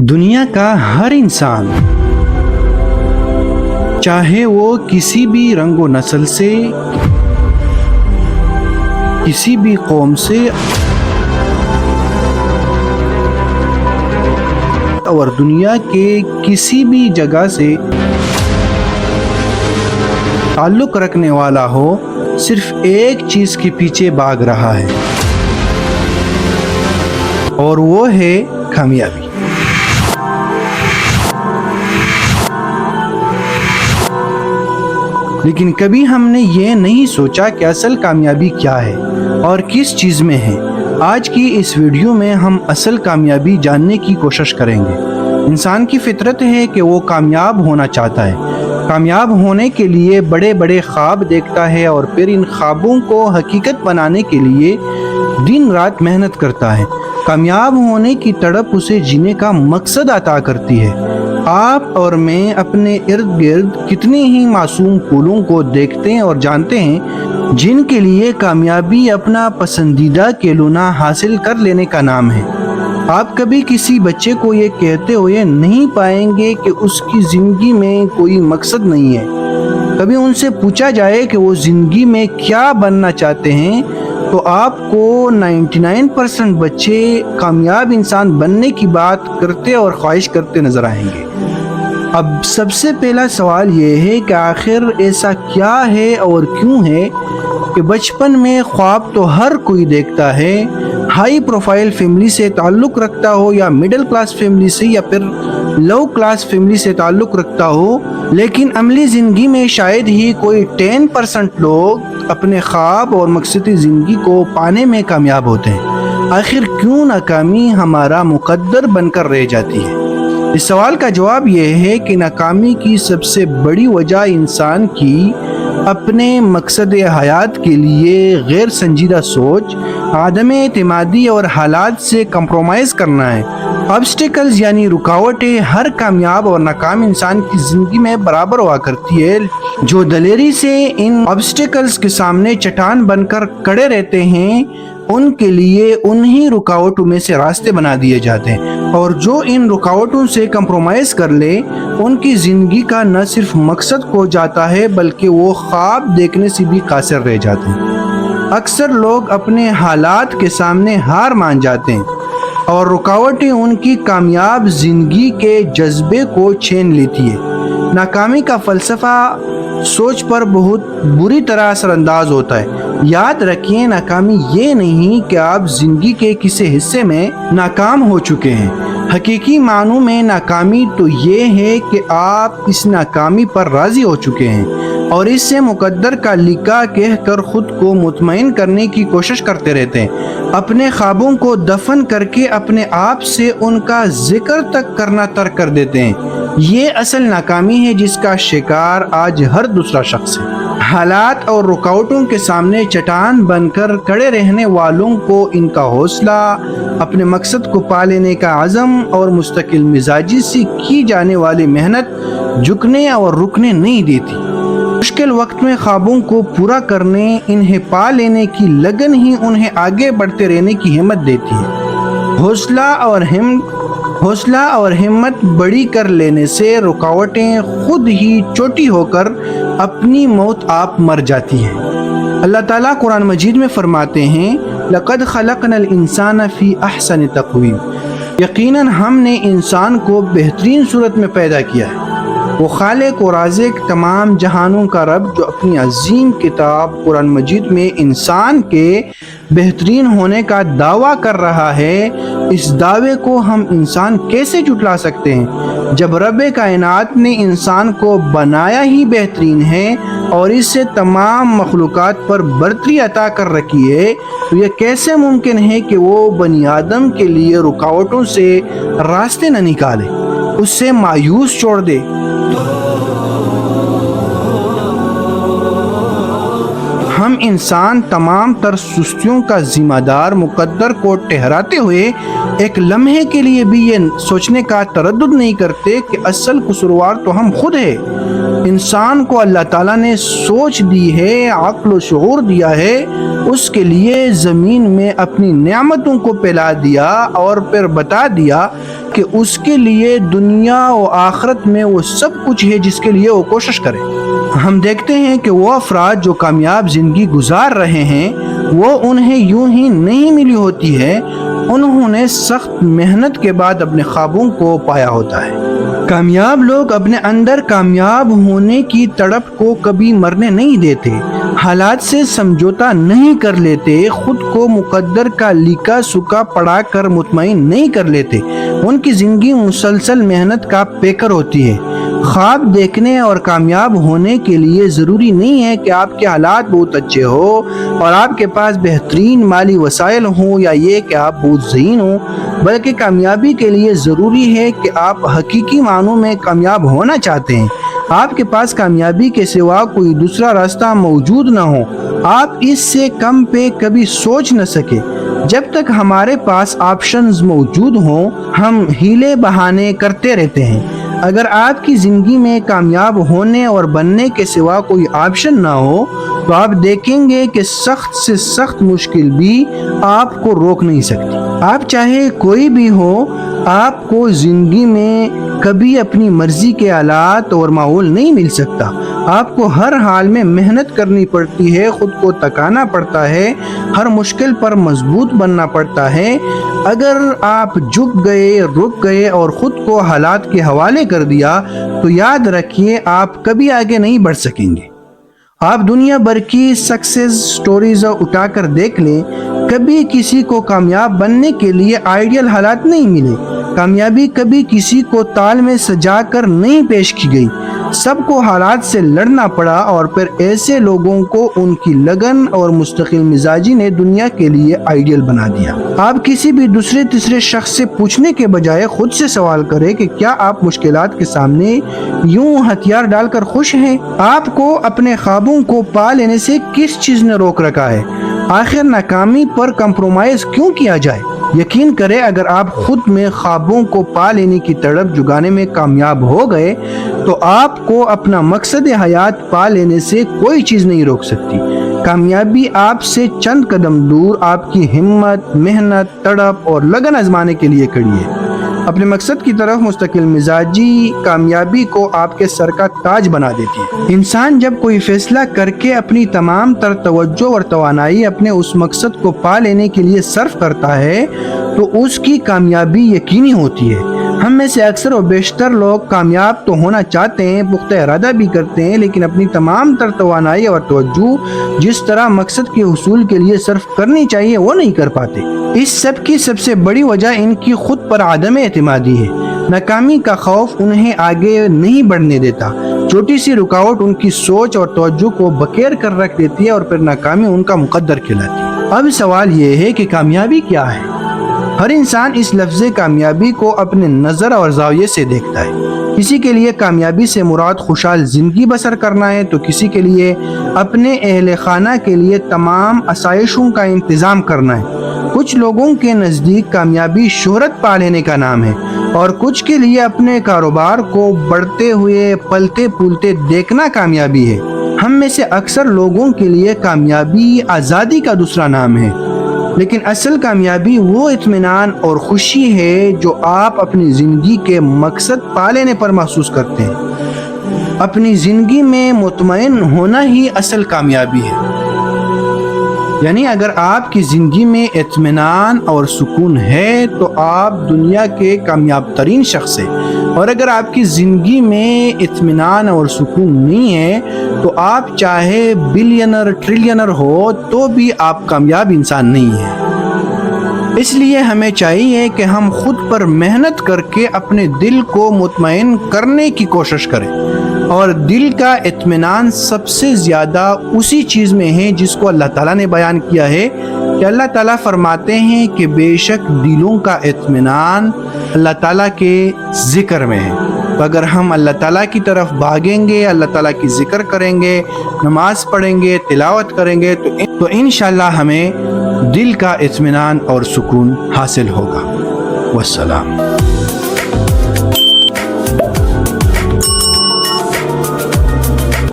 دنیا کا ہر انسان، چاہے وہ کسی بھی رنگ و نسل سے، کسی بھی قوم سے اور دنیا کے کسی بھی جگہ سے تعلق رکھنے والا ہو، صرف ایک چیز کے پیچھے بھاگ رہا ہے اور وہ ہے کامیابی۔ لیکن کبھی ہم نے یہ نہیں سوچا کہ اصل کامیابی کیا ہے اور کس چیز میں ہے۔ آج کی اس ویڈیو میں ہم اصل کامیابی جاننے کی کوشش کریں گے۔ انسان کی فطرت ہے کہ وہ کامیاب ہونا چاہتا ہے، کامیاب ہونے کے لیے بڑے بڑے خواب دیکھتا ہے اور پھر ان خوابوں کو حقیقت بنانے کے لیے دن رات محنت کرتا ہے۔ کامیاب ہونے کی تڑپ اسے جینے کا مقصد عطا کرتی ہے۔ آپ اور میں اپنے ارد گرد کتنے ہی معصوم پھولوں کو دیکھتے ہیں اور جانتے ہیں جن کے لیے کامیابی اپنا پسندیدہ کھلونا حاصل کر لینے کا نام ہے۔ آپ کبھی کسی بچے کو یہ کہتے ہوئے نہیں پائیں گے کہ اس کی زندگی میں کوئی مقصد نہیں ہے۔ کبھی ان سے پوچھا جائے کہ وہ زندگی میں کیا بننا چاہتے ہیں تو آپ کو 99% بچے کامیاب انسان بننے کی بات کرتے اور خواہش کرتے نظر آئیں گے۔ اب سب سے پہلا سوال یہ ہے کہ آخر ایسا کیا ہے اور کیوں ہے کہ بچپن میں خواب تو ہر کوئی دیکھتا ہے، ہائی پروفائل فیملی سے تعلق رکھتا ہو یا مڈل کلاس فیملی سے یا پھر لو کلاس فیملی سے تعلق رکھتا ہو، لیکن عملی زندگی میں شاید ہی کوئی 10% لوگ اپنے خواب اور مقصدی زندگی کو پانے میں کامیاب ہوتے ہیں۔ آخر کیوں ناکامی ہمارا مقدر بن کر رہ جاتی ہے؟ اس سوال کا جواب یہ ہے کہ ناکامی کی سب سے بڑی وجہ انسان کی اپنے مقصد حیات کے لیے غیر سنجیدہ سوچ، عدم اعتمادی اور حالات سے کمپرومائز کرنا ہے۔ آبسٹیکلز یعنی رکاوٹیں ہر کامیاب اور ناکام انسان کی زندگی میں برابر ہوا کرتی ہے۔ جو دلیری سے ان آبسٹیکلز کے سامنے چٹان بن کر کھڑے رہتے ہیں، ان کے لیے انہی رکاوٹوں میں سے راستے بنا دیے جاتے ہیں، اور جو ان رکاوٹوں سے کمپرومائز کر لے ان کی زندگی کا نہ صرف مقصد کھو جاتا ہے بلکہ وہ خواب دیکھنے سے بھی قاصر رہ جاتے ہیں۔ اکثر لوگ اپنے حالات کے سامنے ہار مان جاتے ہیں اور رکاوٹیں ان کی کامیاب زندگی کے جذبے کو چھین لیتی ہے۔ ناکامی کا فلسفہ سوچ پر بہت بری طرح اثر انداز ہوتا ہے۔ یاد رکھیں، ناکامی یہ نہیں کہ آپ زندگی کے کسی حصے میں ناکام ہو چکے ہیں۔ حقیقی معنوں میں ناکامی تو یہ ہے کہ آپ اس ناکامی پر راضی ہو چکے ہیں اور اس سے مقدر کا لکھا کہہ کر خود کو مطمئن کرنے کی کوشش کرتے رہتے ہیں۔ اپنے خوابوں کو دفن کر کے اپنے آپ سے ان کا ذکر تک کرنا ترک کر دیتے ہیں۔ یہ اصل ناکامی ہے جس کا شکار آج ہر دوسرا شخص ہے۔ حالات اور رکاوٹوں کے سامنے چٹان بن کر کھڑے رہنے والوں کو ان کا حوصلہ، اپنے مقصد کو پا لینے کا عزم اور مستقل مزاجی سے کی جانے والی محنت جھکنے اور رکنے نہیں دیتی۔ مشکل وقت میں خوابوں کو پورا کرنے، انہیں پا لینے کی لگن ہی انہیں آگے بڑھتے رہنے کی ہمت دیتی ہے۔ حوصلہ اور ہمت بڑی کر لینے سے رکاوٹیں خود ہی چوٹی ہو کر اپنی موت آپ مر جاتی ہیں۔ اللہ تعالیٰ قرآن مجید میں فرماتے ہیں، لَقَدْ خَلَقْنَا الْإِنسَانَ فِي أَحْسَنِ تَقْوِيمٍ، یقیناً ہم نے انسان کو بہترین صورت میں پیدا کیا ہے۔ وہ خالق و رازق، تمام جہانوں کا رب، جو اپنی عظیم کتاب قرآن مجید میں انسان کے بہترین ہونے کا دعویٰ کر رہا ہے، اس دعوے کو ہم انسان کیسے جھٹلا سکتے ہیں جب رب کائنات نے انسان کو بنایا ہی بہترین ہے اور اس سے تمام مخلوقات پر برتری عطا کر رکھی ہے؟ تو یہ کیسے ممکن ہے کہ وہ بنی آدم کے لیے رکاوٹوں سے راستے نہ نکالے، اس سے مایوس چھوڑ دے؟ ہم انسان تمام تر سستیوں کا ذمہ دار مقدر کو ٹھہراتے ہوئے ایک لمحے کے لیے بھی یہ سوچنے کا تردد نہیں کرتے کہ اصل قصوروار تو ہم خود ہیں۔ انسان کو اللہ تعالیٰ نے سوچ دی ہے، عقل و شعور دیا ہے، اس کے لیے زمین میں اپنی نعمتوں کو پھیلا دیا اور پھر بتا دیا کہ اس کے لیے دنیا و آخرت میں وہ سب کچھ ہے جس کے لیے وہ کوشش کرے۔ ہم دیکھتے ہیں کہ وہ افراد جو کامیاب زندگی گزار رہے ہیں وہ انہیں یوں ہی نہیں ملی ہوتی ہے، انہوں نے سخت محنت کے بعد اپنے خوابوں کو پایا ہوتا ہے۔ کامیاب لوگ اپنے اندر کامیاب ہونے کی تڑپ کو کبھی مرنے نہیں دیتے، حالات سے سمجھوتا نہیں کر لیتے، خود کو مقدر کا لکھا سکا پڑھا کر مطمئن نہیں کر لیتے، ان کی زندگی مسلسل محنت کا پیکر ہوتی ہے۔ خواب دیکھنے اور کامیاب ہونے کے لیے ضروری نہیں ہے کہ آپ کے حالات بہت اچھے ہو اور آپ کے پاس بہترین مالی وسائل ہوں یا یہ کہ آپ بہت ذہین ہوں، بلکہ کامیابی کے لیے ضروری ہے کہ آپ حقیقی معنوں میں کامیاب ہونا چاہتے ہیں، آپ کے پاس کامیابی کے سوا کوئی دوسرا راستہ موجود نہ ہو، آپ اس سے کم پہ کبھی سوچ نہ سکے۔ جب تک ہمارے پاس آپشنز موجود ہوں ہم ہیلے بہانے کرتے رہتے ہیں۔ اگر آپ کی زندگی میں کامیاب ہونے اور بننے کے سوا کوئی آپشن نہ ہو تو آپ دیکھیں گے کہ سخت سے سخت مشکل بھی آپ کو روک نہیں سکتی۔ آپ چاہے کوئی بھی ہو، آپ کو زندگی میں کبھی اپنی مرضی کے آلات اور ماحول نہیں مل سکتا۔ آپ کو ہر حال میں محنت کرنی پڑتی ہے، خود کو تکانا پڑتا ہے، ہر مشکل پر مضبوط بننا پڑتا ہے۔ اگر آپ جھک گئے، رک گئے اور خود کو حالات کے حوالے کر دیا تو یاد رکھیے آپ کبھی آگے نہیں بڑھ سکیں گے۔ آپ دنیا بھر کی سکسیس سٹوریز اٹھا کر دیکھ لیں، کبھی کسی کو کامیاب بننے کے لیے آئیڈیل حالات نہیں ملے، کامیابی کبھی کسی کو تال میں سجا کر نہیں پیش کی گئی، سب کو حالات سے لڑنا پڑا اور پھر ایسے لوگوں کو ان کی لگن اور مستقل مزاجی نے دنیا کے لیے آئیڈیل بنا دیا۔ آپ کسی بھی دوسرے تیسرے شخص سے پوچھنے کے بجائے خود سے سوال کریں کہ کیا آپ مشکلات کے سامنے یوں ہتھیار ڈال کر خوش ہیں؟ آپ کو اپنے خوابوں کو پا لینے سے کس چیز نے روک رکھا ہے؟ آخر ناکامی پر کمپرومائز کیوں کیا جائے؟ یقین کریں اگر آپ خود میں خوابوں کو پا لینے کی تڑپ جگانے میں کامیاب ہو گئے تو آپ کو اپنا مقصد حیات پا لینے سے کوئی چیز نہیں روک سکتی۔ کامیابی آپ سے چند قدم دور آپ کی ہمت، محنت، تڑپ اور لگن آزمانے کے لیے کھڑی ہے۔ اپنے مقصد کی طرف مستقل مزاجی کامیابی کو آپ کے سر کا تاج بنا دیتی ہے۔ انسان جب کوئی فیصلہ کر کے اپنی تمام تر توجہ اور توانائی اپنے اس مقصد کو پا لینے کے لیے صرف کرتا ہے تو اس کی کامیابی یقینی ہوتی ہے۔ ہم میں سے اکثر و بیشتر لوگ کامیاب تو ہونا چاہتے ہیں، پختہ ارادہ بھی کرتے ہیں، لیکن اپنی تمام تر توانائی اور توجہ جس طرح مقصد کے حصول کے لیے صرف کرنی چاہیے وہ نہیں کر پاتے۔ اس سب کی سب سے بڑی وجہ ان کی خود پر عدم اعتمادی ہے۔ ناکامی کا خوف انہیں آگے نہیں بڑھنے دیتا۔ چھوٹی سی رکاوٹ ان کی سوچ اور توجہ کو بکیر کر رکھ دیتی ہے اور پھر ناکامی ان کا مقدر کہلاتی ہے۔ اب سوال یہ ہے کہ کامیابی کیا ہے؟ ہر انسان اس لفظ کامیابی کو اپنے نظر اور زاویے سے دیکھتا ہے۔ کسی کے لیے کامیابی سے مراد خوشحال زندگی بسر کرنا ہے تو کسی کے لیے اپنے اہل خانہ کے لیے تمام آسائشوں کا انتظام کرنا ہے۔ کچھ لوگوں کے نزدیک کامیابی شہرت پا لینے کا نام ہے اور کچھ کے لیے اپنے کاروبار کو بڑھتے ہوئے پلتے پھولتے دیکھنا کامیابی ہے۔ ہم میں سے اکثر لوگوں کے لیے کامیابی آزادی کا دوسرا نام ہے، لیکن اصل کامیابی وہ اطمینان اور خوشی ہے جو آپ اپنی زندگی کے مقصد پا لینے پر محسوس کرتے ہیں۔ اپنی زندگی میں مطمئن ہونا ہی اصل کامیابی ہے۔ یعنی اگر آپ کی زندگی میں اطمینان اور سکون ہے تو آپ دنیا کے کامیاب ترین شخص ہیں، اور اگر آپ کی زندگی میں اطمینان اور سکون نہیں ہے تو آپ چاہے بلینر ٹریلینر ہو تو بھی آپ کامیاب انسان نہیں ہیں۔ اس لیے ہمیں چاہیے کہ ہم خود پر محنت کر کے اپنے دل کو مطمئن کرنے کی کوشش کریں، اور دل کا اطمینان سب سے زیادہ اسی چیز میں ہے جس کو اللہ تعالیٰ نے بیان کیا ہے کہ اللہ تعالیٰ فرماتے ہیں کہ بے شک دلوں کا اطمینان اللہ تعالیٰ کے ذکر میں ہے۔ تو اگر ہم اللہ تعالیٰ کی طرف بھاگیں گے، اللہ تعالیٰ کی ذکر کریں گے، نماز پڑھیں گے، تلاوت کریں گے تو انشاءاللہ ہمیں دل کا اطمینان اور سکون حاصل ہوگا۔ والسلام۔